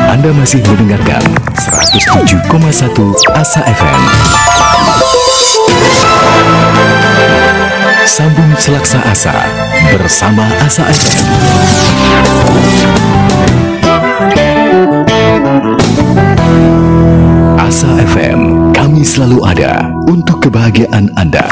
Anda masih mendengarkan 107,1 Asa FM. Sambung Selaksa Asa bersama Asa FM. Asa FM, kami selalu ada untuk kebahagiaan Anda.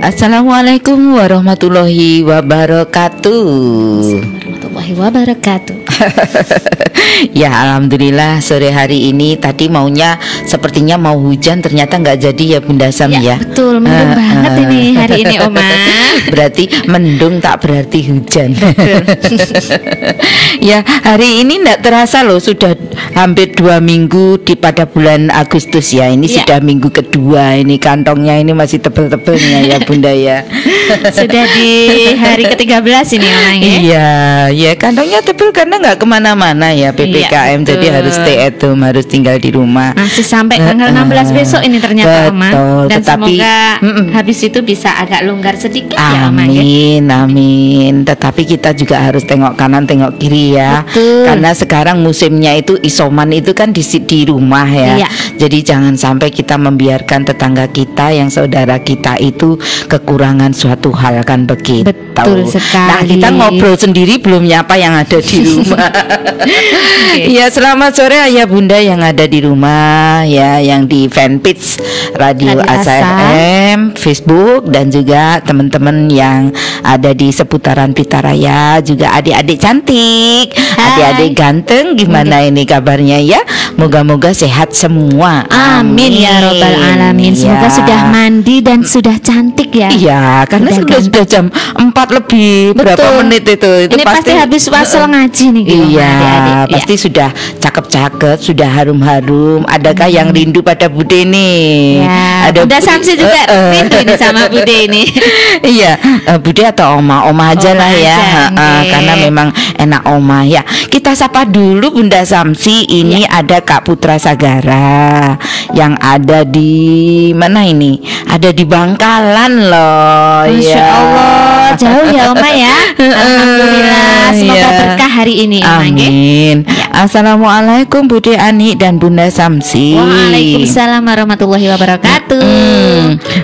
Assalamualaikum warahmatullahi wabarakatuh. Warahmatullahi wabarakatuh. Ya alhamdulillah sore hari ini tadi maunya sepertinya mau hujan, ternyata nggak jadi ya Bunda Sam ya. Betul, mendung banget ini hari ini Oma. Berarti mendung tak berarti hujan. Ya hari ini nggak terasa loh, sudah hampir 2 minggu pada bulan Agustus ya. Ini sudah minggu kedua, ini kantongnya ini masih tebel-tebelnya ya Bunda ya. Sudah di hari ke-13 ini Oma ya. Iya, ya kantongnya tebel karena nggak kemana-mana ya PPKM, jadi harus stay at home, harus tinggal di rumah. Masih sampai tanggal 16 besok ini ternyata Oma. Dan tetapi, semoga habis itu bisa agak longgar sedikit ya Oma ya. Amin, amin. Tetapi kita juga harus tengok kanan, tengok kiri ya. Betul. Karena sekarang musimnya itu isoman itu kan di rumah ya. Iya. Jadi jangan sampai kita membiarkan tetangga kita yang saudara kita itu kekurangan suatu hal, kan begitu. Betul sekali. Nah kita ngobrol sendiri belum nyapa yang ada di rumah. Ya selamat sore ayah bunda yang ada di rumah ya, yang di fanpage Radio Asa FM, Facebook, dan juga teman-teman yang ada di seputaran Pitaraya, juga adik-adik cantik, adik-adik ganteng, gimana ini kabarnya ya? Moga-moga sehat semua. Amin ya robbal alamin. Semoga sudah mandi dan sudah cantik ya. Iya, karena sudah jam 4 lebih. Betul. Berapa menit itu ini pasti habis wasel ngaji nih gitu. Iya, pasti sudah cakep-cakep, sudah harum-harum. Adakah yang rindu pada Bude nih? Ya, ada Bunda Samsi juga rindu ini sama Bude ini. Iya, Bude atau Oma? Oma aja lah ya. Karena memang enak Oma ya. Kita sapa dulu Bunda Samsi. Ini ada Kak Putra Sagara yang ada di mana ini? Ada di Bangkalan loh. Masya Allah, jauh ya Oma ya. Alhamdulillah, semoga berkah hari ini. Amin. Assalamualaikum Bude Ani dan Bunda Samsi. Waalaikumsalam warahmatullahi wabarakatuh.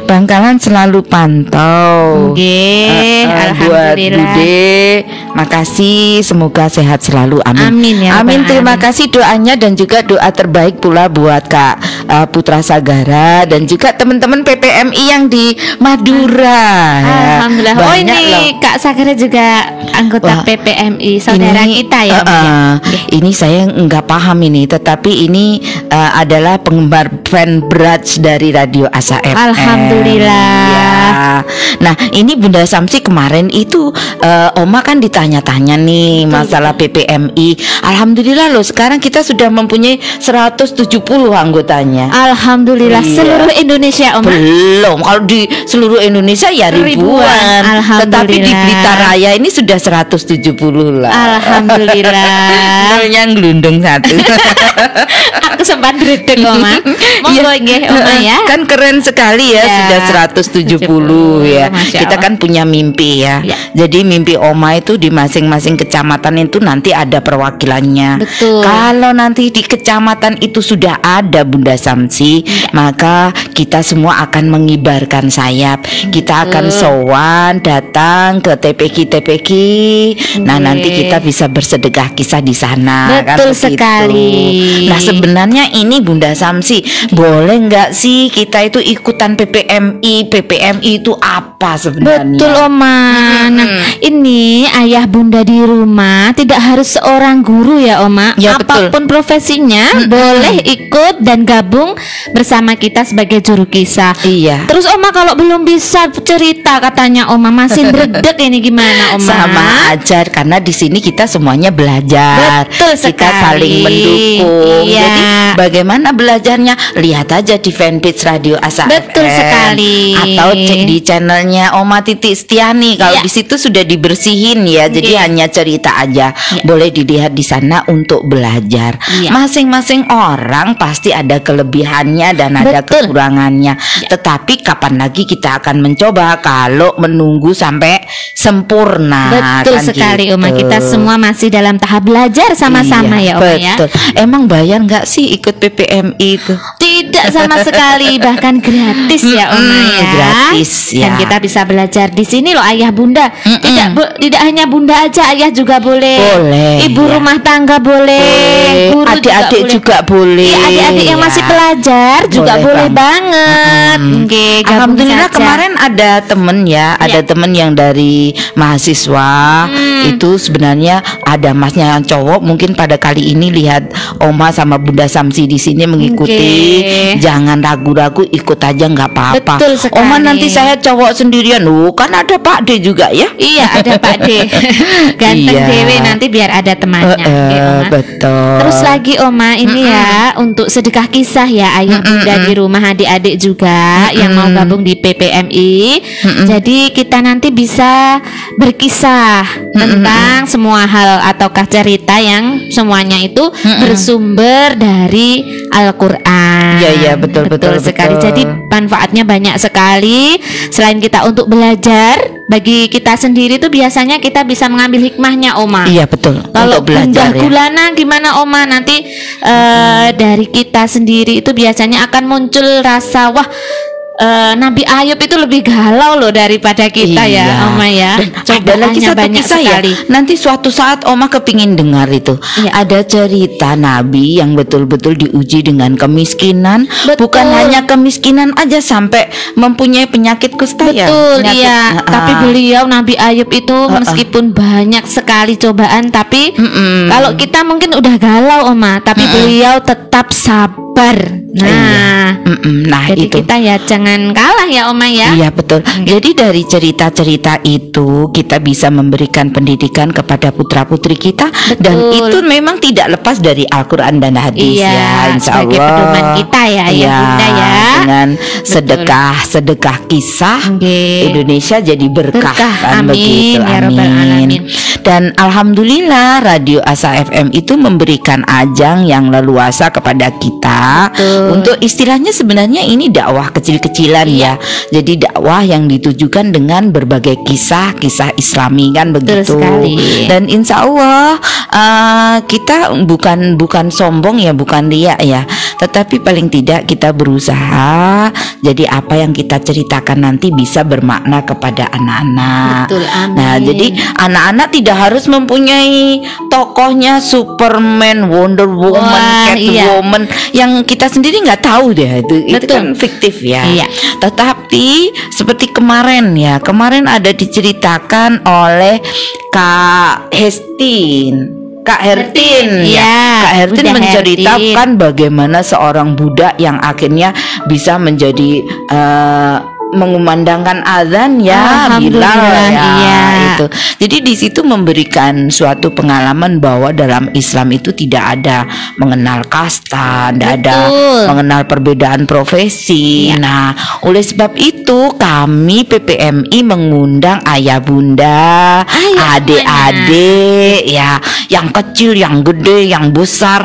Bangkalan selalu pantau. Alhamdulillah. Buat Bude, makasih, semoga sehat selalu. Amin. Amin ya. Amin. Terima kasih doanya dan juga doa terbaik pula buat Kak Putra Sagara dan juga teman-teman PPMI yang di Madura. Alhamdulillah. Oh ini loh. Kak Sagara juga anggota PPMI, saudara ini, kita ya. Ini saya nggak paham ini, tetapi ini adalah penggemar fan berat dari Radio Asa FM. Alhamdulillah. Ya. Nah ini Bunda Samsi kemarin itu Oma kan ditanya-tanya nih masalah PPMI. Alhamdulillah loh, sekarang kita sudah mempunyai 170 anggotanya. Alhamdulillah. Seluruh Indonesia Oma? Belum, kalau di seluruh Indonesia ya ribuan. Tetapi di Blitar Raya ini sudah 170 lah. Alhamdulillah. Nolnya ngelundung satu. Aku sempat dredeg Oma. Monggo nggih Oma ya. Kan keren sekali ya, sudah 170 ya. Kita kan punya mimpi ya. Jadi mimpi Oma itu di masing-masing kecamatan itu nanti ada perwakilannya. Betul. Kalau nanti di kecamatan itu sudah ada Bunda Samsi, maka kita semua akan mengibarkan sayap. Kita akan sowan datang ke TPK. Nah nanti kita bisa bersedekah kisah di sana. Betul kan sekali. Nah sebenarnya misalnya ini Bunda Samsi, boleh nggak sih kita itu ikutan PPMI? PPMI itu apa sebenarnya? Betul Oma. Nah, ini ayah bunda di rumah tidak harus seorang guru ya Oma. Ya, apapun profesinya boleh ikut dan gabung bersama kita sebagai juru kisah. Iya. Terus Oma kalau belum bisa cerita katanya Oma masih berdek ini gimana Oma? Sama aja karena di sini kita semuanya belajar. Betul sekali. Kita saling mendukung. Iya. Jadi bagaimana belajarnya? Lihat aja di fanpage Radio Asa Betul FM. sekali. Atau cek di channelnya Oma Titi Setiani. Kalau di situ sudah dibersihin ya. Jadi hanya cerita aja. Boleh dilihat di sana untuk belajar. Masing-masing orang pasti ada kelebihannya dan ada kekurangannya. Tetapi kapan lagi kita akan mencoba kalau menunggu sampai sempurna? Betul kan sekali gitu. Oma. Kita semua masih dalam tahap belajar sama-sama ya Oma ya. Betul. Emang bayar nggak sih ikut PPMI itu? Tidak sama sekali, bahkan gratis ya Oma ya. Gratis ya. Dan kita bisa belajar di sini loh ayah bunda. Tidak hanya bunda aja, ayah juga boleh. Boleh. Ibu rumah tangga boleh. Guru adik-adik juga boleh. Iya, adik-adik yang masih pelajar juga boleh banget. Oke, Alhamdulillah kemarin ada temen ya, ada temen yang dari mahasiswa itu sebenarnya ada masnya yang cowok. Mungkin pada kali ini lihat Oma sama Bunda Samsi di sini mengikuti, jangan ragu-ragu, ikut aja nggak apa-apa. Betul sekali. Oma nanti saya cowok sendirian, kan ada Pak D juga ya? Iya ada Pak D. Ganteng dewe nanti biar ada temannya. Oma. Betul. Terus lagi Oma ini ya untuk sedekah kisah ya ayah bunda di rumah, adik-adik juga yang mau gabung di PPMI. Jadi kita nanti bisa berkisah tentang semua hal ataukah cerita yang semuanya itu bersumber dari Al-Quran. Iya betul sekali. Jadi manfaatnya banyak sekali. Selain kita untuk belajar, bagi kita sendiri tuh biasanya kita bisa mengambil hikmahnya Oma. Iya betul. Kalau untuk belajar gundah gulana gimana Oma? Nanti dari kita sendiri itu biasanya akan muncul rasa wah, Nabi Ayub itu lebih galau loh daripada kita ya Oma ya. Ada lagi satu kisah sekali. Ya. Nanti suatu saat Oma kepingin dengar itu. Ada cerita Nabi yang betul-betul diuji dengan kemiskinan. Bukan hanya kemiskinan aja, sampai mempunyai penyakit kusta ya. Betul iya. Tapi beliau Nabi Ayub itu meskipun banyak sekali cobaan, tapi kalau kita mungkin udah galau Oma, tapi beliau tetap sabar. Nah jadi itu kita ya jangan kalah ya Oma ya. Iya betul. Jadi dari cerita-cerita itu kita bisa memberikan pendidikan kepada putra-putri kita. Dan itu memang tidak lepas dari Al-Quran dan hadis ya, insya Allah. Sebagai pedoman kita ya Bunda ya. Dengan sedekah kisah Indonesia jadi berkah kan. Amin, begitu. Ya Rabbal Alamin. Dan Alhamdulillah Radio Asa FM itu memberikan ajang yang leluasa kepada kita. Untuk istilahnya sebenarnya ini dakwah kecil-kecilan ya. Jadi dakwah yang ditujukan dengan berbagai kisah-kisah Islami kan begitu. Dan insya Allah kita bukan sombong ya, bukan riak ya. Tetapi paling tidak kita berusaha jadi apa yang kita ceritakan nanti bisa bermakna kepada anak-anak. Nah jadi anak-anak tidak harus mempunyai tokohnya Superman, Wonder Woman, Catwoman yang kita sendiri nggak tahu deh itu kan fiktif ya. Tetapi seperti kemarin ada diceritakan oleh Kak Hertin ya. Kak Hertin menceritakan bagaimana seorang budak yang akhirnya bisa menjadi mengumandangkan azan ya, Bilal ya, itu. Jadi di situ memberikan suatu pengalaman bahwa dalam Islam itu tidak ada mengenal kasta, tidak ada mengenal perbedaan profesi. Nah, oleh sebab itu kami PPMI mengundang ayah bunda, adik-adik ya, yang kecil, yang gede, yang besar,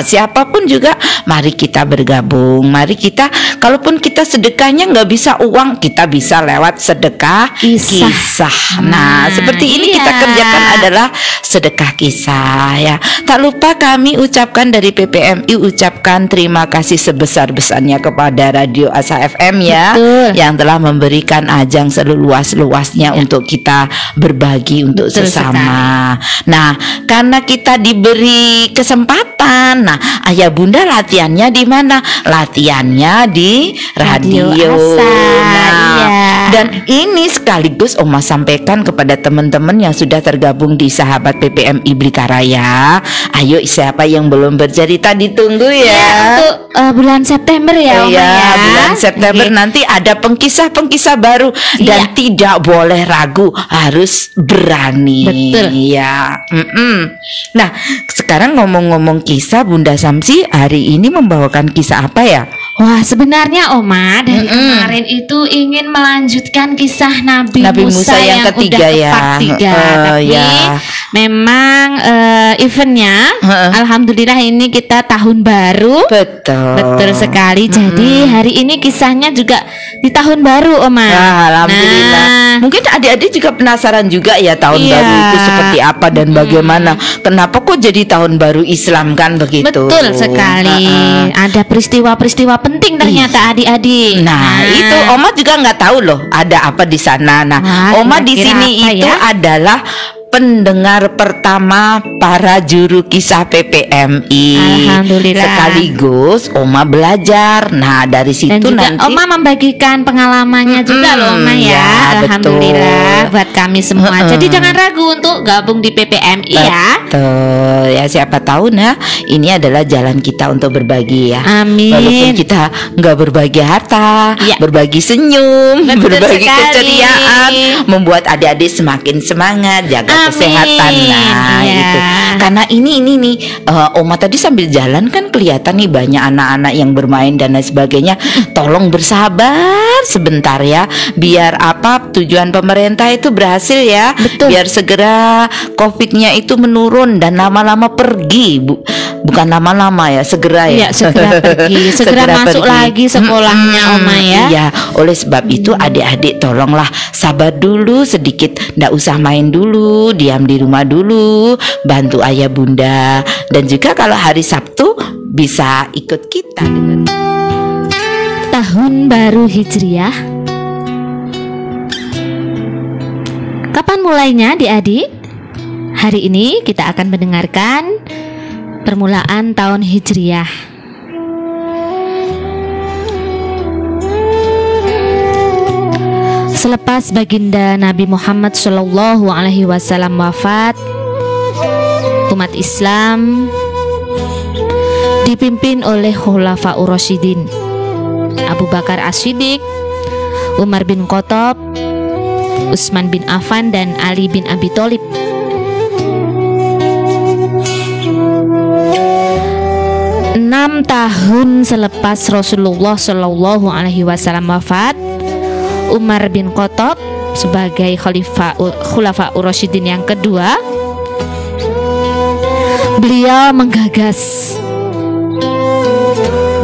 siapapun juga, mari kita bergabung. Mari kita, kalaupun kita sedekahnya nggak bisa uang, kita bisa lewat sedekah kisah. Nah, seperti ini kita kerjakan adalah sedekah kisah ya. Tak lupa kami ucapkan dari PPMI, ucapkan terima kasih sebesar-besarnya kepada Radio Asa FM ya. Betul. Yang telah memberikan ajang seluas-luasnya untuk kita berbagi untuk Betul sesama. Nah, karena kita diberi kesempatan, nah ayah bunda latihannya di mana? Latihannya di radio. Asa, Nah, dan ini sekaligus Oma sampaikan kepada teman-teman yang sudah tergabung di sahabat PPMI Blitaraya. Ayo, siapa yang belum bercerita ditunggu ya. Untuk bulan September ya, Oma ya. Bulan September nanti ada pengkisah-pengkisah baru dan tidak boleh ragu, harus berani. Betul. Ya. Nah, sekarang ngomong-ngomong kisah, Bunda Samsi hari ini membawakan kisah apa ya? Wah, sebenarnya Oma dari kemarin itu ingin melanjutkan kisah Nabi Musa yang ketiga udah ya. part 3. Tapi memang eventnya alhamdulillah ini kita tahun baru. Betul sekali. Jadi hari ini kisahnya juga di tahun baru, Oma. Alhamdulillah. Mungkin adik-adik juga penasaran juga ya tahun baru itu seperti apa dan bagaimana. Kenapa kok jadi tahun baru Islam kan begitu? Betul sekali. Ada peristiwa-peristiwa penting ternyata adik-adik. Nah, itu Oma juga nggak tahu loh ada apa di sana. Nah, Oma di sini itu adalah pendengar pertama para juru kisah PPMI. Alhamdulillah. Sekaligus Oma belajar. Nah, dari situ dan juga nanti Oma membagikan pengalamannya juga loh, Oma ya. Alhamdulillah buat kami semua. Jadi jangan ragu untuk gabung di PPMI ya. Betul. Ya, siapa tahu nah ini adalah jalan kita untuk berbagi ya. Amin. Walaupun kita nggak berbagi harta, berbagi senyum, berbagi keceriaan, membuat adik-adik semakin semangat, jaga kesehatan. Nah, itu. Karena ini nih Oma tadi sambil jalan kan kelihatan nih banyak anak-anak yang bermain dan lain sebagainya. Tolong bersabar sebentar ya, biar apa tujuan pemerintah itu berhasil ya. Betul. Biar segera COVID-nya itu menurun dan lama-lama pergi. Bukan lama-lama ya, segera ya. Iya, segera pergi, segera masuk pergi lagi sekolahnya, Oma ya. Iya, oleh sebab itu adik-adik tolonglah sabar dulu sedikit, ndak usah main dulu, diam di rumah dulu, bantu ayah bunda. Dan juga kalau hari Sabtu bisa ikut kita dengan tahun baru Hijriah. Kapan mulainya, adik-adik? Hari ini kita akan mendengarkan permulaan tahun Hijriah. Selepas baginda Nabi Muhammad SAW wafat, umat Islam dipimpin oleh Khulafaur Rasyidin, Abu Bakar As-Siddiq, Umar bin Khattab, Utsman bin Affan, dan Ali bin Abi Thalib. Enam tahun selepas Rasulullah SAW wafat, Umar bin Khattab sebagai Khulafaur Rasyidin yang kedua, beliau menggagas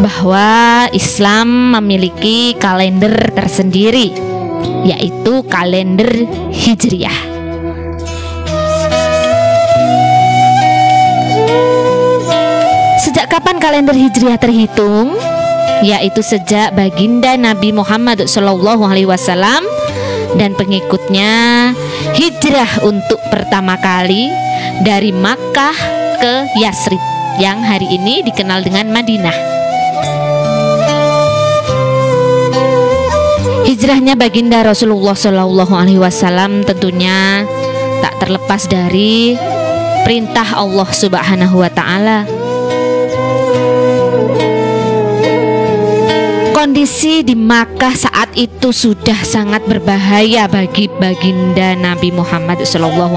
bahwa Islam memiliki kalender tersendiri, yaitu kalender Hijriah. Sejak kapan kalender Hijriah terhitung? Yaitu sejak baginda Nabi Muhammad SAW dan pengikutnya hijrah untuk pertama kali dari Makkah ke Yasrib yang hari ini dikenal dengan Madinah. Hijrahnya baginda Rasulullah SAW tentunya tak terlepas dari perintah Allah Subhanahu wa Ta'ala. Kondisi di Makkah saat itu sudah sangat berbahaya bagi baginda Nabi Muhammad SAW.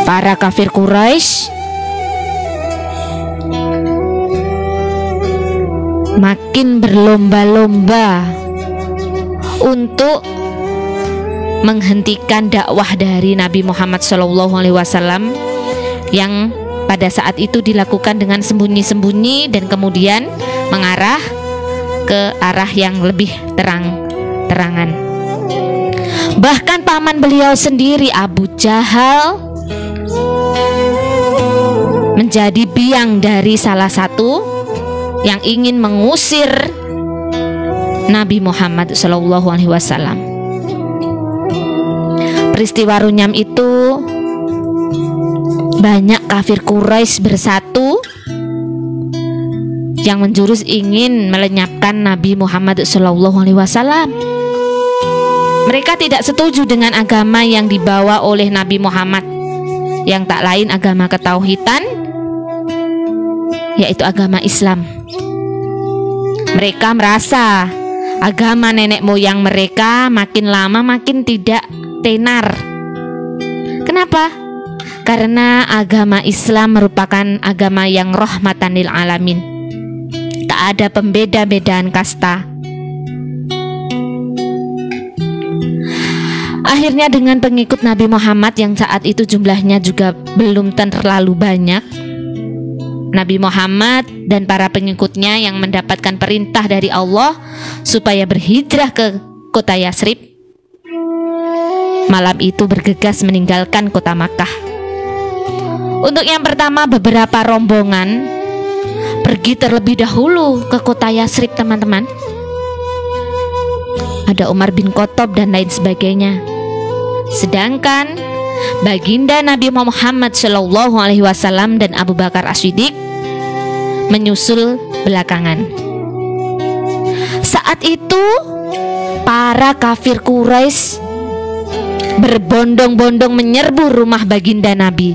Para kafir Quraisy makin berlomba-lomba untuk menghentikan dakwah dari Nabi Muhammad SAW yang pada saat itu dilakukan dengan sembunyi-sembunyi dan kemudian mengarah ke arah yang lebih terang-terangan. Bahkan paman beliau sendiri Abu Jahal menjadi biang dari salah satu yang ingin mengusir Nabi Muhammad SAW. Peristiwa runyam itu banyak kafir Quraisy bersatu yang menjurus ingin melenyapkan Nabi Muhammad SAW. Mereka tidak setuju dengan agama yang dibawa oleh Nabi Muhammad, yang tak lain agama ketauhidan, yaitu agama Islam. Mereka merasa agama nenek moyang mereka makin lama makin tidak tenar. Kenapa? Karena agama Islam merupakan agama yang rahmatan lil alamin. Tak ada pembeda-bedaan kasta. Akhirnya dengan pengikut Nabi Muhammad yang saat itu jumlahnya juga belum terlalu banyak, Nabi Muhammad dan para pengikutnya yang mendapatkan perintah dari Allah supaya berhijrah ke kota Yasrib, malam itu bergegas meninggalkan kota Makkah. Untuk yang pertama, beberapa rombongan pergi terlebih dahulu ke kota Yasrib, teman-teman. Ada Umar bin Khattab dan lain sebagainya. Sedangkan baginda Nabi Muhammad SAW dan Abu Bakar As-Siddiq menyusul belakangan. Saat itu para kafir Quraisy berbondong-bondong menyerbu rumah baginda Nabi.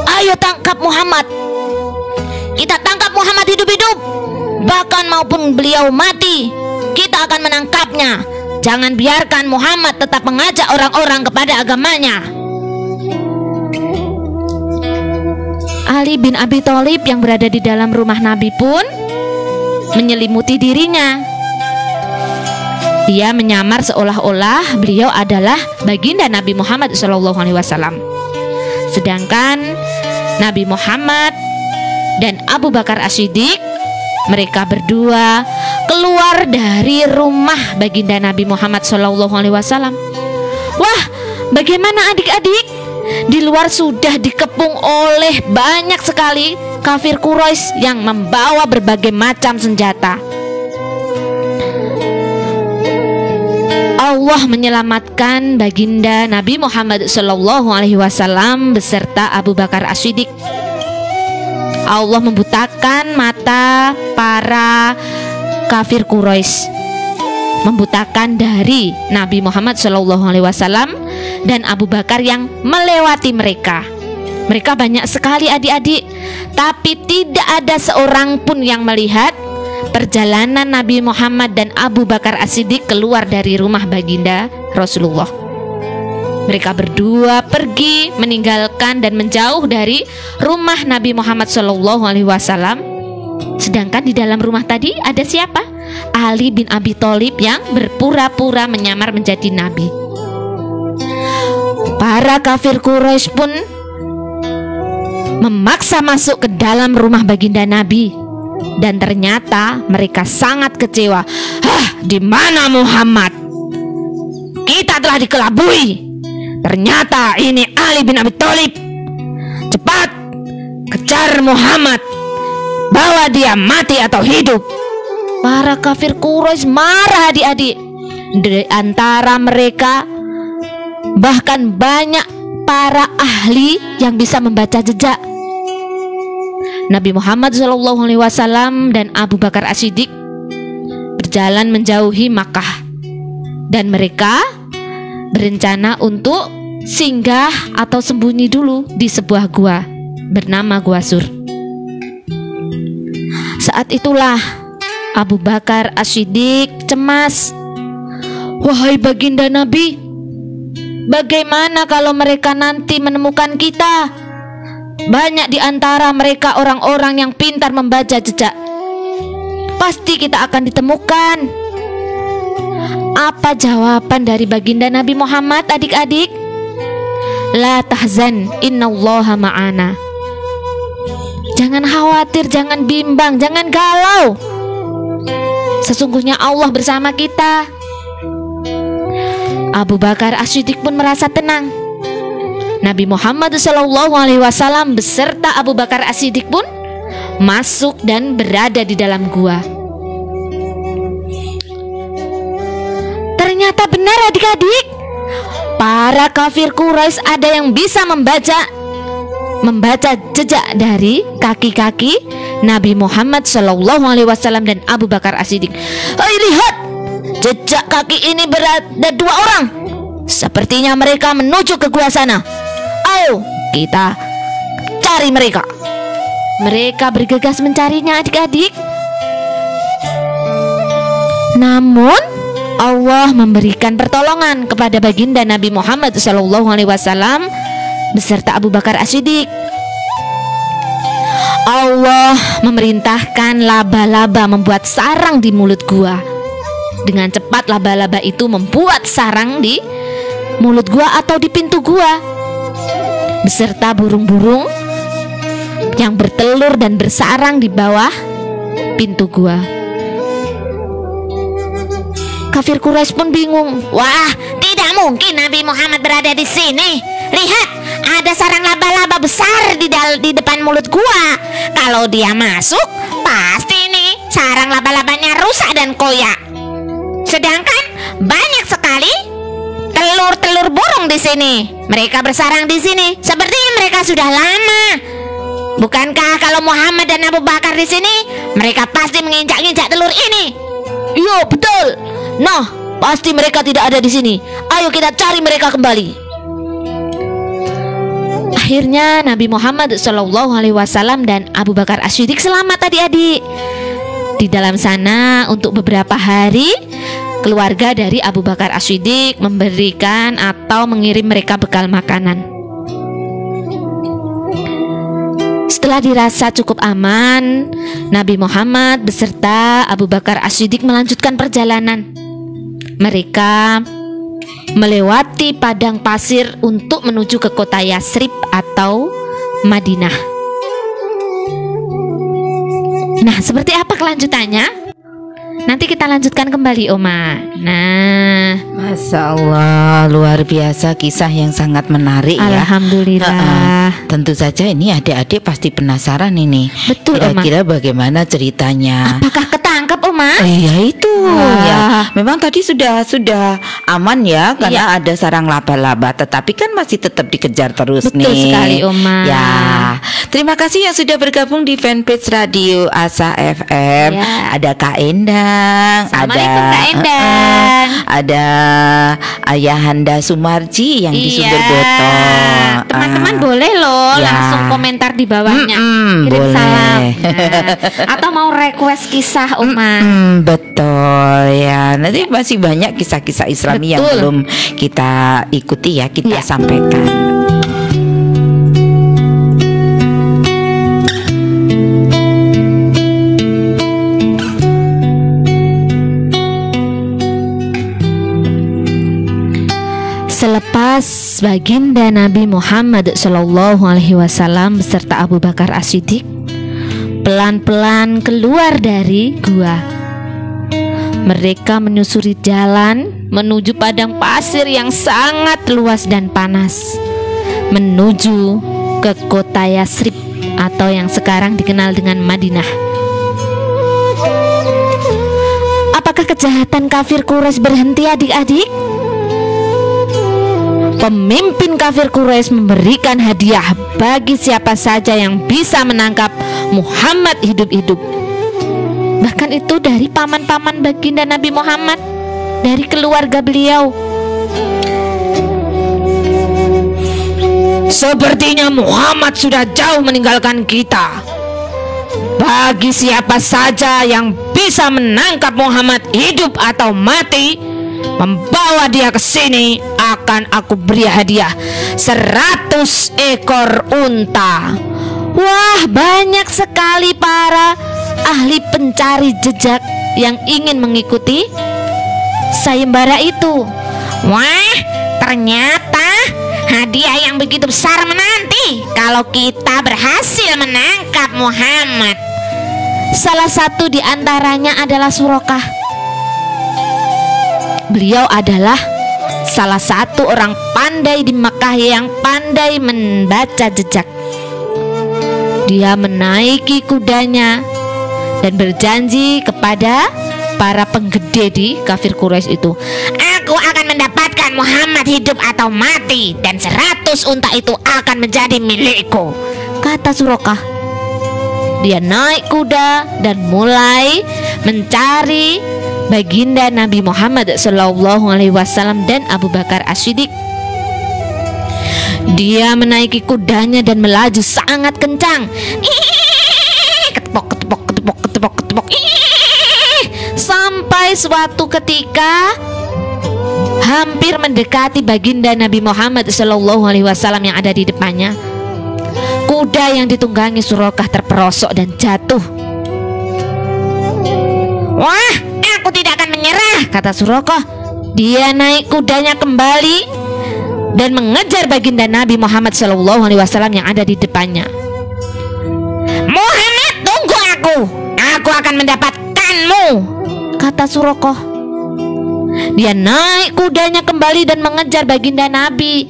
Ayo tangkap Muhammad. Kita tangkap Muhammad hidup-hidup. Bahkan maupun beliau mati, kita akan menangkapnya. Jangan biarkan Muhammad tetap mengajak orang-orang kepada agamanya. Ali bin Abi Thalib yang berada di dalam rumah Nabi pun menyelimuti dirinya. Dia menyamar seolah-olah beliau adalah baginda Nabi Muhammad SAW. Sedangkan Nabi Muhammad dan Abu Bakar As-Siddiq, mereka berdua keluar dari rumah baginda Nabi Muhammad SAW. Wah, bagaimana adik-adik? Di luar sudah dikepung oleh banyak sekali kafir Quraisy yang membawa berbagai macam senjata. Allah menyelamatkan baginda Nabi Muhammad SAW beserta Abu Bakar As-Siddiq. Allah membutakan mata para kafir Quraisy, membutakan dari Nabi Muhammad SAW dan Abu Bakar yang melewati mereka. Mereka banyak sekali adik-adik, tapi tidak ada seorang pun yang melihat perjalanan Nabi Muhammad dan Abu Bakar As-Siddiq keluar dari rumah baginda Rasulullah. Mereka berdua pergi meninggalkan dan menjauh dari rumah Nabi Muhammad SAW. Sedangkan di dalam rumah tadi ada siapa? Ali bin Abi Thalib yang berpura-pura menyamar menjadi nabi. Para kafir Quraisy pun memaksa masuk ke dalam rumah baginda Nabi. Dan ternyata mereka sangat kecewa. Di mana Muhammad? Kita telah dikelabui. Ternyata ini Ali bin Abi Thalib. Cepat kejar Muhammad, bawa dia mati atau hidup. Para kafir Quraisy marah adik-adik. Di antara mereka bahkan banyak para ahli yang bisa membaca jejak. Nabi Muhammad SAW dan Abu Bakar As-Siddiq berjalan menjauhi Makkah, dan mereka berencana untuk singgah atau sembunyi dulu di sebuah gua bernama Gua Sur. Saat itulah Abu Bakar As-Siddiq cemas. Wahai baginda Nabi, bagaimana kalau mereka nanti menemukan kita? Banyak di antara mereka orang-orang yang pintar membaca jejak. Pasti kita akan ditemukan. Apa jawaban dari baginda Nabi Muhammad adik-adik? la tahzan, innallaha ma'ana. Jangan khawatir, jangan bimbang, jangan galau. Sesungguhnya Allah bersama kita. Abu Bakar As-Siddiq pun merasa tenang. Nabi Muhammad SAW beserta Abu Bakar As-Siddiq pun masuk dan berada di dalam gua. Ternyata benar adik-adik, para kafir Quraisy ada yang bisa membaca jejak dari kaki-kaki Nabi Muhammad SAW dan Abu Bakar As-Siddiq. Hai, lihat, jejak kaki ini berada 2 orang. Sepertinya mereka menuju ke gua sana. Ayo kita cari mereka. Mereka bergegas mencarinya adik-adik. Namun Allah memberikan pertolongan kepada baginda Nabi Muhammad SAW beserta Abu Bakar As-Siddiq. Allah memerintahkan laba-laba membuat sarang di mulut gua. Dengan cepat laba-laba itu membuat sarang di mulut gua atau di pintu gua, beserta burung-burung yang bertelur dan bersarang di bawah pintu gua. Kafir Quraisy pun bingung. Wah, tidak mungkin Nabi Muhammad berada di sini. Lihat, ada sarang laba-laba besar di depan mulut gua. Kalau dia masuk, pasti nih sarang laba-labanya rusak dan koyak. Sedangkan banyak sekali telur-telur burung di sini. Mereka bersarang di sini. Sepertinya mereka sudah lama. Bukankah kalau Muhammad dan Abu Bakar di sini, mereka pasti menginjak-injak telur ini? Iya, betul. Nah, pasti mereka tidak ada di sini. Ayo kita cari mereka kembali. Akhirnya Nabi Muhammad SAW dan Abu Bakar As-Siddiq selamat adik-adik. Di dalam sana untuk beberapa hari, keluarga dari Abu Bakar As-Siddiq memberikan atau mengirim mereka bekal makanan. Setelah dirasa cukup aman, Nabi Muhammad beserta Abu Bakar As-Siddiq melanjutkan perjalanan. Mereka melewati padang pasir untuk menuju ke kota Yasrib atau Madinah. Nah, seperti apa kelanjutannya? Nanti kita lanjutkan kembali, Oma. Nah, Masya Allah, luar biasa, kisah yang sangat menarik ya. Alhamdulillah. Tentu saja ini adik-adik pasti penasaran ini. Betul, Oma. Kira-kira bagaimana ceritanya? Apakah ketangkep, Oma? Ya itu ya. Memang tadi sudah aman ya, karena Iya. ada sarang laba-laba, tetapi kan masih tetap dikejar terus Betul nih. sekali, Oma. Ya, terima kasih yang sudah bergabung di fanpage Radio Asa FM. Ya. Ada Kak Endang, Assalamualaikum, Kak Endang. ada Ayahanda Sumarji yang di Iya. Sumber Botol. Teman-teman boleh loh Ya. langsung komentar di bawahnya. Kirim boleh. salam. Nah, atau mau request kisah, Oma. Betul ya. Nanti masih banyak kisah-kisah Islami yang Betul. belum kita ikuti ya, kita Iya. sampaikan. Selepas baginda Nabi Muhammad SAW beserta Abu Bakar As-Siddiq pelan-pelan keluar dari gua, mereka menyusuri jalan menuju padang pasir yang sangat luas dan panas, menuju ke kota Yasrib atau yang sekarang dikenal dengan Madinah. Apakah kejahatan kafir Quraisy berhenti adik-adik? Pemimpin kafir Quraisy memberikan hadiah bagi siapa saja yang bisa menangkap Muhammad hidup-hidup. Bahkan itu dari paman-paman baginda Nabi Muhammad, dari keluarga beliau. Sepertinya Muhammad sudah jauh meninggalkan kita. Bagi siapa saja yang bisa menangkap Muhammad hidup atau mati, membawa dia ke sini, akan aku beri hadiah 100 ekor unta. Wah, banyak sekali para ahli pencari jejak yang ingin mengikuti sayembara itu. Wah, ternyata hadiah yang begitu besar menanti kalau kita berhasil menangkap Muhammad. Salah satu di antaranya adalah Suraqah. Beliau adalah salah satu orang pandai di Mekah yang pandai membaca jejak. Dia menaiki kudanya dan berjanji kepada para penggede di kafir Quraisy itu, aku akan mendapatkan Muhammad hidup atau mati, dan 100 unta itu akan menjadi milikku, kata Suraqah. Dia naik kuda dan mulai mencari baginda Nabi Muhammad SAW dan Abu Bakar As-Siddiq. Dia menaiki kudanya dan melaju sangat kencang. Ketepok, ketepok, ketepok, ketepok, ketepok. Sampai suatu ketika hampir mendekati baginda Nabi Muhammad SAW yang ada di depannya. Kuda yang ditunggangi Suraqah terperosok dan jatuh. Wah, aku tidak akan menyerah, kata Suraqah. Dia naik kudanya kembali dan mengejar baginda Nabi Muhammad SAW yang ada di depannya. Muhammad, tunggu aku akan mendapatkanmu, kata Suraqah. Dia naik kudanya kembali dan mengejar baginda Nabi.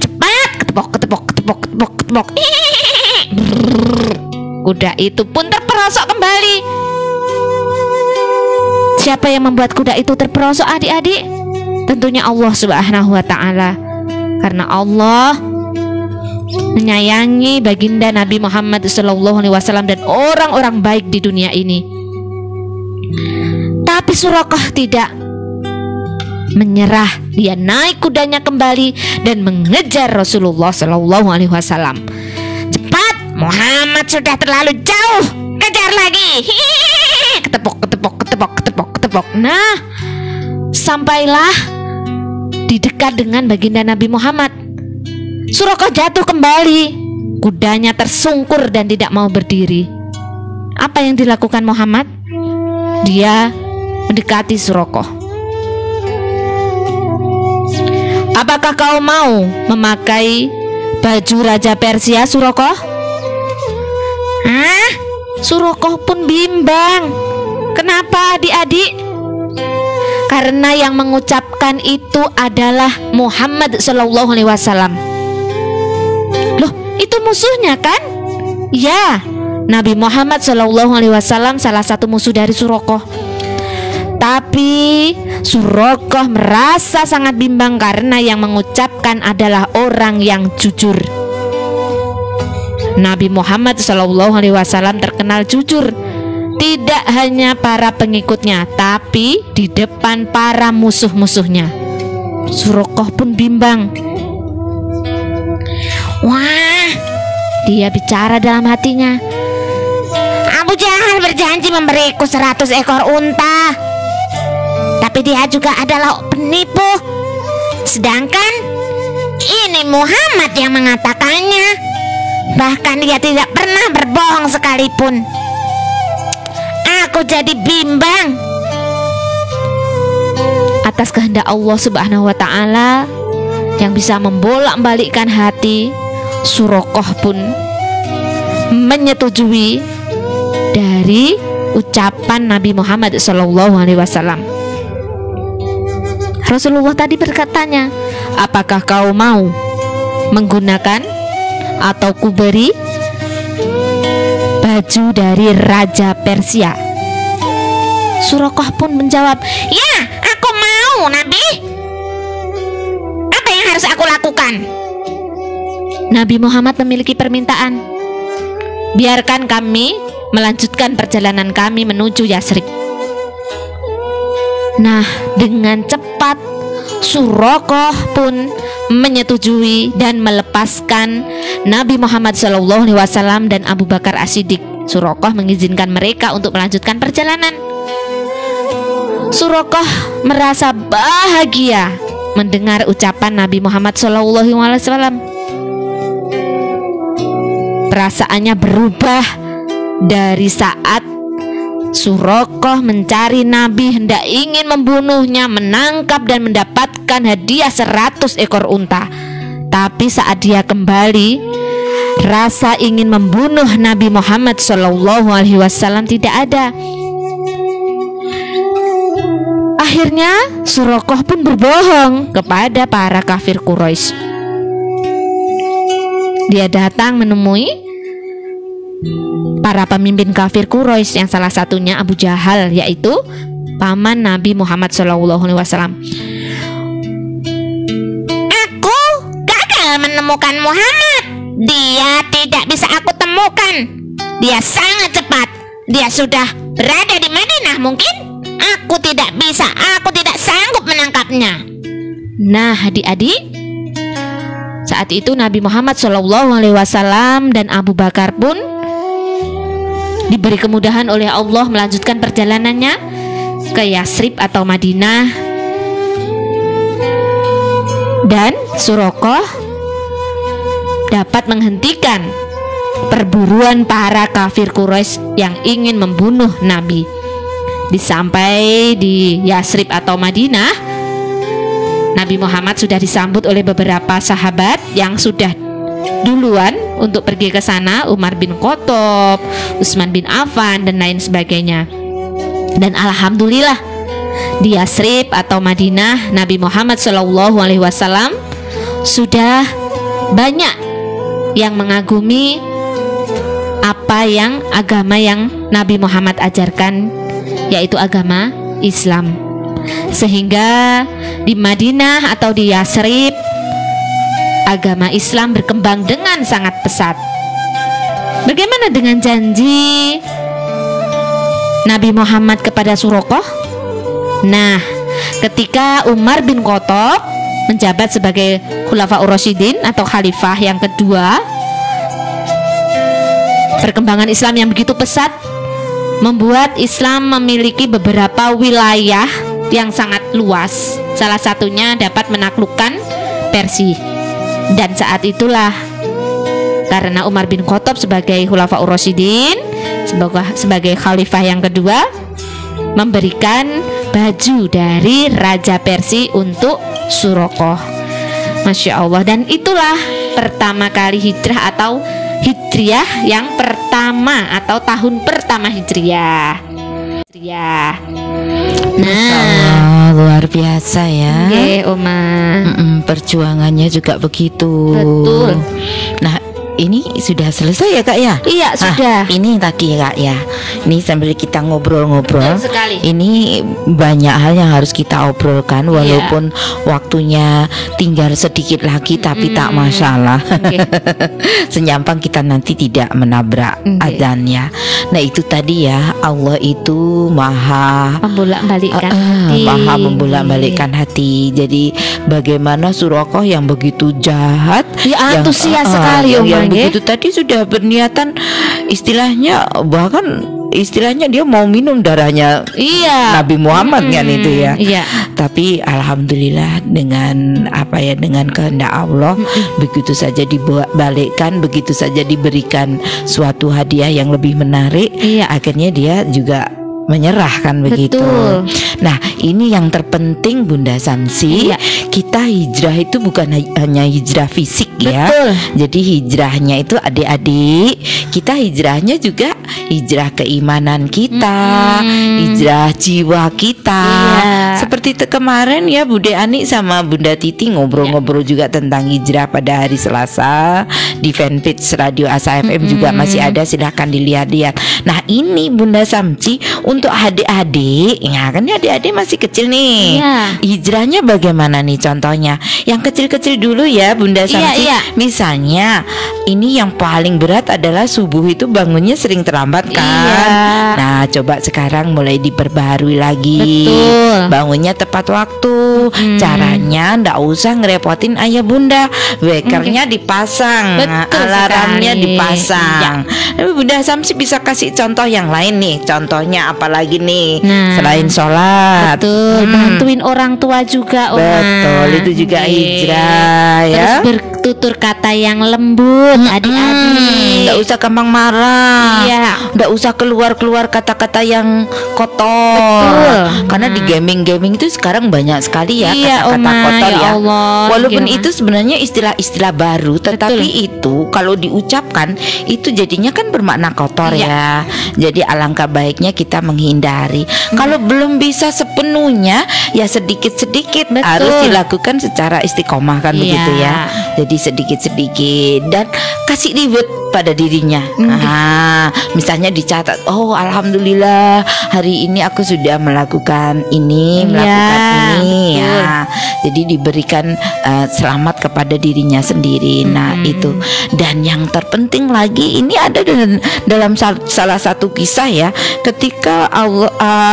Cepat, ketepok, ketepok, ketepok, ketepok, ketepok. Kuda itu pun terperosok kembali. Siapa yang membuat kuda itu terperosok, adik-adik? Tentunya Allah Subhanahu wa Ta'ala. Karena Allah menyayangi baginda Nabi Muhammad SAW dan orang-orang baik di dunia ini. Tapi Suraqah tidak menyerah. Dia naik kudanya kembali dan mengejar Rasulullah SAW. Cepat, Muhammad sudah terlalu jauh, kejar lagi. Ketepok, ketepok, ketepok, ketepok, ketepok. Nah, sampailah di dekat dengan baginda Nabi Muhammad. Suraqah jatuh kembali. Kudanya tersungkur dan tidak mau berdiri. Apa yang dilakukan Muhammad? Dia mendekati Suraqah. Apakah kau mau memakai baju Raja Persia, Suraqah? Hah? Suraqah pun bimbang. Kenapa, adik-adik? Karena yang mengucapkan itu adalah Muhammad SAW. Loh, itu musuhnya kan? Ya, Nabi Muhammad SAW salah satu musuh dari Suraqah. Tapi Suraqah merasa sangat bimbang karena yang mengucapkan adalah orang yang jujur. Nabi Muhammad SAW terkenal jujur, tidak hanya para pengikutnya, tapi di depan para musuh-musuhnya. Suraqah pun bimbang. Wah, dia bicara dalam hatinya. Abu Jahal berjanji memberiku 100 ekor unta, tapi dia juga adalah penipu. Sedangkan ini Muhammad yang mengatakannya. Bahkan dia tidak pernah berbohong sekalipun. Aku jadi bimbang. Atas kehendak Allah Subhanahu wa Ta'ala yang bisa membolak-balikkan hati, Suraqah pun menyetujui dari ucapan Nabi Muhammad SAW. Rasulullah tadi berkatanya, apakah kau mau menggunakan atau kuberi baju dari Raja Persia? Suraqah pun menjawab, ya, aku mau, Nabi. Apa yang harus aku lakukan? Nabi Muhammad memiliki permintaan. Biarkan kami melanjutkan perjalanan kami menuju Yasrib. Nah, dengan cepat Suraqah pun menyetujui dan melepaskan Nabi Muhammad SAW dan Abu Bakar As-Siddiq. Suraqah mengizinkan mereka untuk melanjutkan perjalanan. Suraqah merasa bahagia mendengar ucapan Nabi Muhammad SAW. Perasaannya berubah dari saat Suraqah mencari Nabi, hendak ingin membunuhnya, menangkap dan mendapatkan mendapatkan hadiah 100 ekor unta. Tapi saat dia kembali, rasa ingin membunuh Nabi Muhammad SAW tidak ada. Akhirnya Suraqah pun berbohong kepada para kafir Quraisy. Dia datang menemui para pemimpin kafir Quraisy yang salah satunya Abu Jahal, yaitu paman Nabi Muhammad SAW. Aku gagal menemukan Muhammad. Dia tidak bisa aku temukan. Dia sangat cepat. Dia sudah berada di Madinah. Mungkin aku tidak bisa, aku tidak sanggup menangkapnya. Nah, adik-adik, saat itu Nabi Muhammad SAW dan Abu Bakar pun diberi kemudahan oleh Allah melanjutkan perjalanannya ke Yasrib atau Madinah. Dan Suraqah dapat menghentikan perburuan para kafir Quraisy yang ingin membunuh Nabi. Sampai di Yasrib atau Madinah, Nabi Muhammad sudah disambut oleh beberapa sahabat yang sudah duluan untuk pergi ke sana, Umar bin Khattab, Utsman bin Affan dan lain sebagainya. Dan alhamdulillah di Yasrib atau Madinah, Nabi Muhammad SAW sudah banyak yang mengagumi apa yang agama yang Nabi Muhammad ajarkan, yaitu agama Islam. Sehingga di Madinah atau di Yasrib, agama Islam berkembang dengan sangat pesat. Bagaimana dengan janji Nabi Muhammad kepada Suraqah? Nah, ketika Umar bin Khattab menjabat sebagai Khulafaur Rasyidin atau khalifah yang kedua, perkembangan Islam yang begitu pesat membuat Islam memiliki beberapa wilayah yang sangat luas. Salah satunya dapat menaklukkan Persia. Dan saat itulah, karena Umar bin Khattab sebagai Khulafaur Rasyidin, sebagai khalifah yang kedua, memberikan baju dari Raja Persia untuk Suraqah. Masya Allah. Dan itulah pertama kali hijrah atau hijriah yang pertama atau tahun pertama hijriah. Nah, luar biasa ya. Oke, Oma. Perjuangannya juga begitu. Betul. Nah, ini sudah selesai ya Kak ya? Iya, sudah. Ini tadi Kak ya. Ini sambil kita ngobrol-ngobrol. Betul sekali. Ini banyak hal yang harus kita obrolkan, walaupun waktunya tinggal sedikit lagi, tapi tak masalah. Senyampang kita nanti tidak menabrak adzannya. Nah, itu tadi ya, Allah itu maha membolak-balikkan hati. Maha membolak-balikkan hati. Jadi bagaimana Suraqah yang begitu jahat, ya, antusias sekali yang begitu tadi sudah berniatan, istilahnya dia mau minum darahnya Nabi Muhammad kan itu ya. Tapi alhamdulillah dengan dengan kehendak Allah, begitu saja dibalikkan, begitu saja diberikan suatu hadiah yang lebih menarik. Akhirnya dia juga menyerahkan begitu. Nah, ini yang terpenting Bunda Samsi. Kita hijrah itu bukan hanya hijrah fisik ya. Jadi hijrahnya itu adik-adik, kita hijrahnya juga hijrah keimanan kita, hijrah jiwa kita. Seperti kemarin ya Bude Ani sama Bunda Titi ngobrol-ngobrol juga tentang hijrah pada hari Selasa di fanpage Radio Asa FM juga masih ada, silahkan dilihat-lihat. Nah, ini Bunda Samsi untuk adik-adik, ya kan adik-adik masih kecil nih. Hijrahnya bagaimana nih contohnya? Yang kecil-kecil dulu ya Bunda Samsi. Misalnya ini yang paling berat adalah subuh itu bangunnya sering terlambat kan. Nah, coba sekarang mulai diperbaharui lagi. Bangunnya tepat waktu. Caranya ndak usah ngerepotin ayah bunda. Wakernya dipasang, alarmnya dipasang. Bunda Samsi bisa kasih contoh yang lain nih. Contohnya apalagi nih? Selain sholat, bantuin orang tua juga, Oma. Betul, itu juga hijrah ya. tutur kata yang lembut, adik-adik. Nggak usah gampang marah. Iya. Nggak usah keluar kata-kata yang kotor. Betul. Karena di gaming itu sekarang banyak sekali ya Iya, kata-kata Oma, kotor ya ya. Allah, Walaupun iya, Oma. itu sebenarnya istilah-istilah baru, tetapi itu kalau diucapkan itu jadinya kan bermakna kotor ya. Jadi alangkah baiknya kita menghindari. Kalau belum bisa sepenuhnya ya sedikit-sedikit harus dilakukan secara istiqomah kan begitu ya. Jadi sedikit-sedikit dan kasih reward pada dirinya. Misalnya dicatat, oh alhamdulillah hari ini aku sudah melakukan ini, melakukan ini ya. Jadi diberikan selamat kepada dirinya sendiri. Nah itu. Dan yang terpenting lagi ini ada dalam salah satu kisah ya, ketika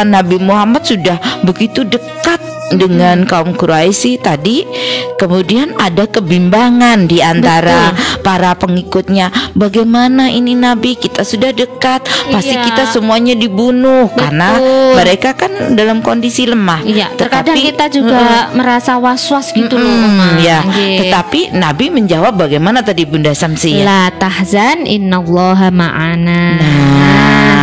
Nabi Muhammad sudah begitu dekat dengan kaum Quraisy tadi, kemudian ada kebimbangan di antara para pengikutnya. Bagaimana ini Nabi, kita sudah dekat, pasti kita semuanya dibunuh karena mereka kan dalam kondisi lemah. Terkadang kita juga merasa was-was gitu loh, Oma. Tetapi Nabi menjawab bagaimana tadi Bunda Samsi? La tahzan innallaha ma'ana.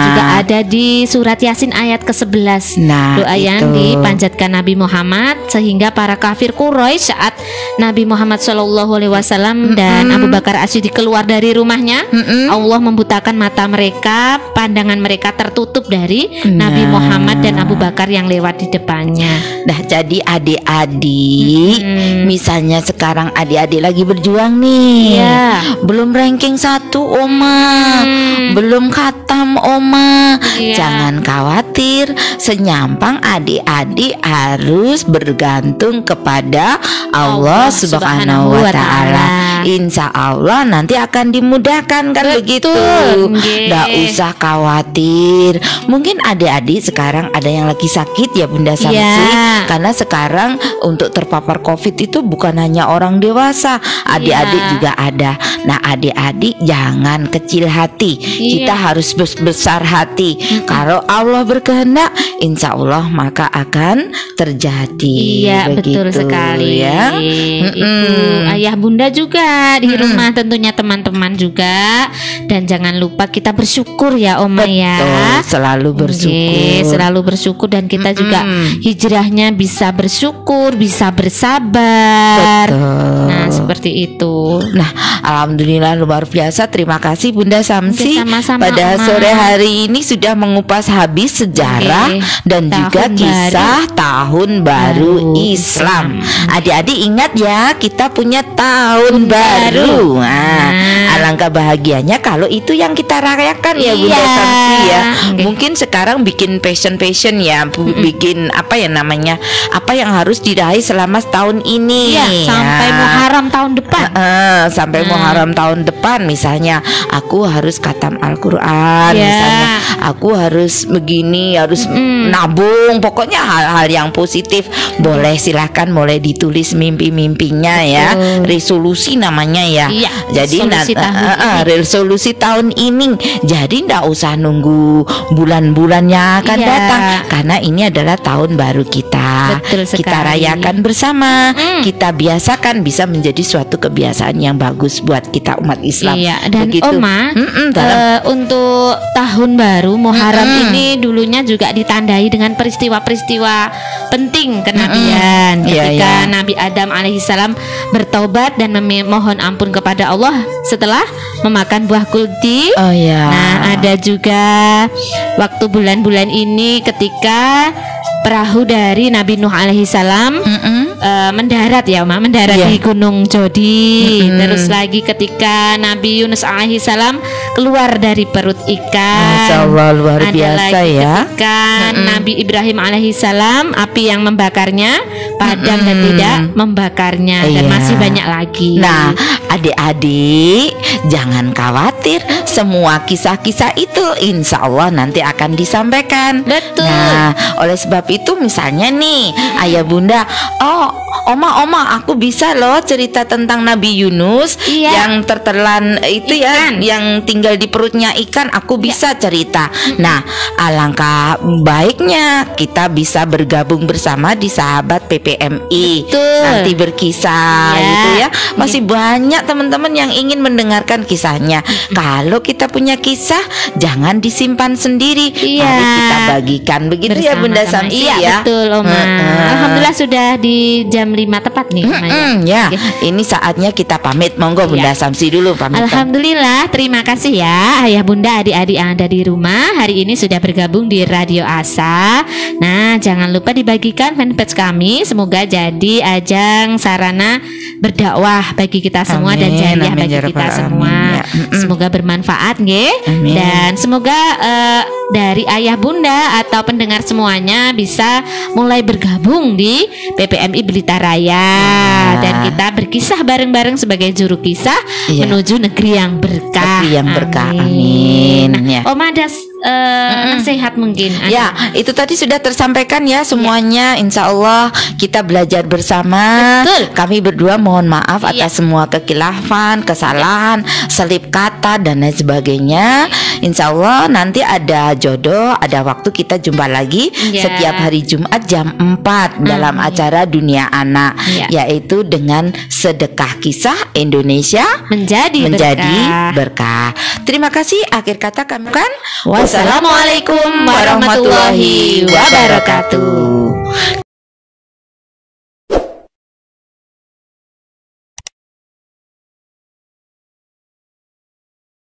Juga ada di surat Yasin ayat ke-11. Doa yang dipanjatkan Nabi Muhammad sehingga para kafir Quraisy saat Nabi Muhammad SAW dan Abu Bakar As-Siddiq keluar dari rumahnya, Allah membutakan mata mereka, pandangan mereka tertutup dari Nabi Muhammad dan Abu Bakar yang lewat di depannya. Nah, jadi adik-adik, misalnya sekarang adik-adik lagi berjuang nih, belum ranking 1 Oma, belum khatam Oma, jangan khawatir, senyampang adik-adik harus bergantung kepada Allah Subhanahu wa Ta'ala. Insya Allah nanti akan dimudahkan kan begitu. Nggak usah khawatir. Mungkin adik-adik sekarang ada yang lagi sakit ya Bunda Samsi, karena sekarang untuk terpapar COVID itu bukan hanya orang dewasa, adik-adik juga ada. Nah adik-adik jangan kecil hati, kita harus besar hati. Kalau Allah berkehendak, insya Allah maka akan terjadi. Betul sekali ya. Ibu, ayah, bunda juga di rumah, tentunya teman-teman juga. Dan jangan lupa kita bersyukur ya Oma ya. Selalu bersyukur. Selalu bersyukur dan kita juga hijrahnya bisa bersyukur, bisa bersabar. Nah seperti itu. Nah alhamdulillah luar biasa. Terima kasih Bunda Samsi. Sama-sama, pada Oma. sore hari ini sudah mengupas habis sejarah dan juga kisah tahun baru Islam. Adik-adik ingat ya, kita punya tahun baru. Nah, alangkah bahagianya kalau itu yang kita rayakan ya Bunda Samsi ya. Mungkin sekarang bikin passion ya, bikin apa ya namanya, apa yang harus diraih selama setahun ini sampai Muharram tahun depan. Sampai Muharram tahun depan, misalnya aku harus khatam Al-Quran, misalnya aku harus begini, harus nabung, pokoknya hal-hal yang positif. Boleh silahkan, boleh ditulis mimpi-mimpinya ya, resolusi namanya ya. Jadi resolusi tahun ini. Jadi ndak usah nunggu bulan-bulan yang akan datang, karena ini adalah tahun baru kita. Kita rayakan bersama, kita biasakan, bisa menjadi suatu kebiasaan yang bagus buat kita umat Islam. Dan begitu. Oma, untuk tahun baru Muharram ini dulunya juga ditandai dengan peristiwa-peristiwa penting kenabian. Ketika Nabi Adam alaihissalam bertaubat dan memohon ampun kepada Allah setelah memakan buah kulti. Nah ada juga waktu bulan-bulan ini ketika perahu dari Nabi Nuh alaihissalam mendarat ya Oma, mendarat di Gunung Jodi. Terus lagi ketika Nabi Yunus alaihissalam keluar dari perut ikan. Masya Allah, luar biasa ya. Ketika Nabi Ibrahim alaihissalam api yang membakarnya padam dan tidak membakarnya, dan masih banyak lagi. Nah adik-adik jangan khawatir, semua kisah-kisah itu insya Allah nanti akan disampaikan. Betul. Nah oleh sebab itu misalnya nih ayah bunda, Oma, aku bisa loh cerita tentang Nabi Yunus yang tertelan itu ikan. ya, yang tinggal di perutnya ikan. Aku bisa cerita. Nah, alangkah baiknya kita bisa bergabung bersama di sahabat PPMI. Betul. Nanti berkisah gitu ya. Masih banyak teman-teman yang ingin mendengarkan kisahnya. Kalau kita punya kisah, jangan disimpan sendiri. Mari kita bagikan. Begitu ya Bunda Samsi ya. Iya betul Oma. Alhamdulillah sudah di jam 5 tepat nih Oma, ya. Ini saatnya kita pamit. Monggo Bunda Samsi dulu pamit. Alhamdulillah, terima kasih ya Ayah Bunda, adik-adik yang ada di rumah. Hari ini sudah bergabung di Radio Asa. Nah, jangan lupa dibagikan fanpage kami. Semoga jadi ajang sarana berdakwah bagi kita semua dan jariah bagi kita semua. Semoga bermanfaat nggih. Dan semoga dari Ayah Bunda atau pendengar semuanya bisa mulai bergabung di PPMI Blitar Raya dan kita berkisah bareng-bareng sebagai juru kisah menuju negeri yang berkah. Amin. Ya. Oma ada nasihat mungkin? Ya, itu tadi sudah tersampaikan ya semuanya. Insya Allah kita belajar bersama. Betul. Kami berdua mohon maaf atas semua kekilafan, kesalahan, selip kata dan lain sebagainya. Insya Allah nanti ada jodoh, ada waktu kita jumpa lagi setiap hari Jumat jam 4 dalam acara Dunia Anak, yaitu dengan sedekah kisah Indonesia menjadi berkah. Terima kasih. Akhir kata kami kan wassalamualaikum warahmatullahi wabarakatuh.